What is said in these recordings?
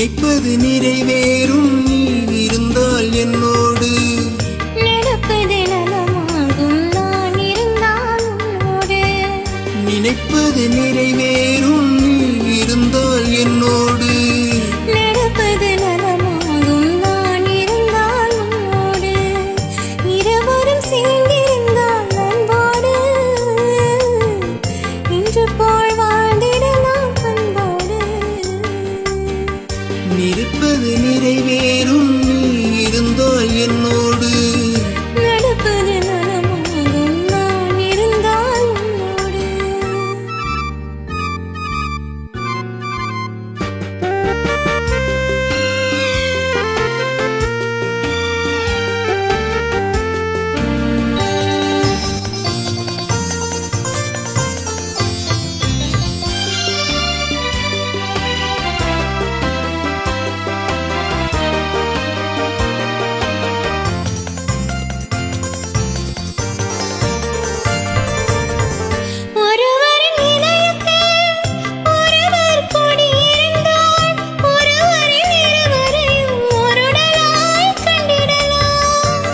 நினைப்பது நிறைவேறும் நீ இருந்தால் என்னோடு. நடப்பது நலமாகும் நான் இருந்தால் உன்னோடு. நினைப்பது நிறைவேறும் நீ இருந்தால் என்னோடு. நடப்பது நலமாகும் நான் இருந்தால் உன்னோடு. இருவரும் சேர்ந்திருந்தால் அன்போடு. இன்று போல் வாழ்ந்திடலாம் பண்போடு. நினைப்பது நிறைவேறும் நீ இருந்தால் என்னோடு. நடப்பது நலமாகும் நான் இருந்தால் உன்னோடு. ஒருவரின் இதயத்தில் ஒருவர் குடியிருந்தால் ஒருவரின் இருவரையும் ஒருடலாய் கண்டிடலாம்.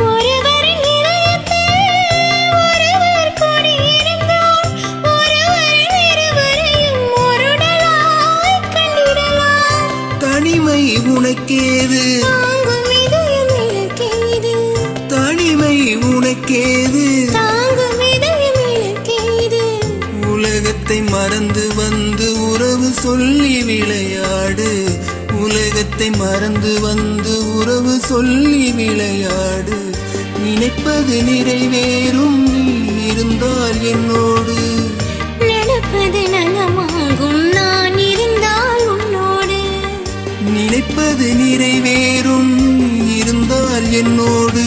ஒருவரின் இதயத்தில் ஒருவர் குடியிருந்தால் ஒருவரின் இருவரையும் ஒருடலாய் கண்டிடலாம். தனிமை உனக்கேது, தாங்கும் இதயம் எனக்கேது. தனிமை உனக்கேது. தாங்கும் இதயம் எனக்கேது. உலகத்தை மறந்து வந்து உறவு சொல்லி விளையாடு. உலகத்தை மறந்து வந்து உறவு சொல்லி விளையாடு. நினைப்பது நிறைவேறும் நீ இருந்தால் என்னோடு. நடப்பது நலமாகும் நான் இருந்தால் உன்னோடு. நினைப்பது நிறைவேறும் நீ இருந்தால் என்னோடு.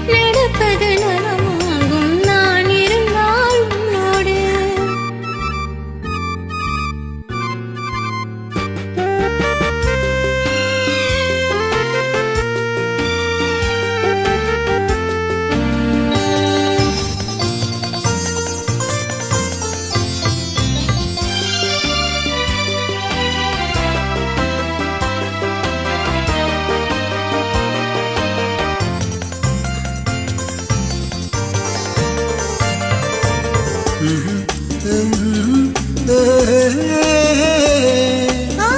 நடப்பது நலமாகும் நான் இருந்தால் உன்னோடு. ஆ,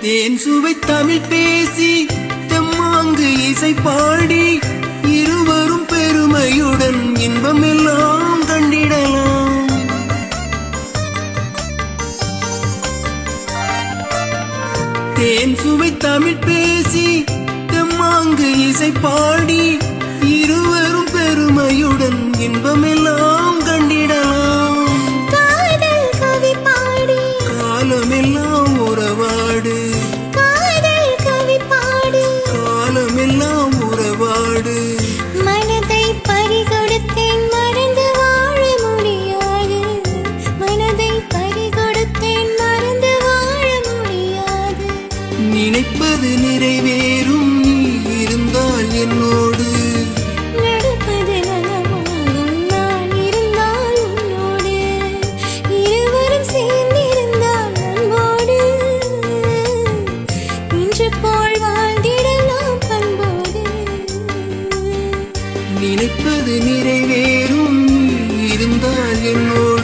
தேன் சுவை தமிழ் பேசி தெம்மாங்கு இசை பாடி இருவரும் பெருமையுடன் இன்பமெல்லாம் கண்டிடலாம். தேன் சுவை தமிழ் பேசி தெம்மாங்கு இசை பாடி இருவரும் பெருமையுடன் இன்பமெல்லாம் கண்டிடலாம். காதல் கவி பாடி காலமெல்லாம் உறவாடு. காதல் கவி பாடி காலமெல்லாம் உறவாடு. மனதை பறிகொடுத்தேன் மறந்து வாழ முடியாது. மனதை பறிகொடுத்தேன் மறந்து வாழ முடியாது. நினைப்பது நிறைவேறும் நீ இருந்தால் என்னோடு. நடப்பது நலமாகும் நான் இருந்தால் உன்னோடு. இருவரும் சேர்ந்திருந்தால் அன்போடு. இன்று போல் வாழ்ந்திடலாம் பண்போடு. நினைப்பது நிறைவேறும் நீ இருந்தால் என்னோடு.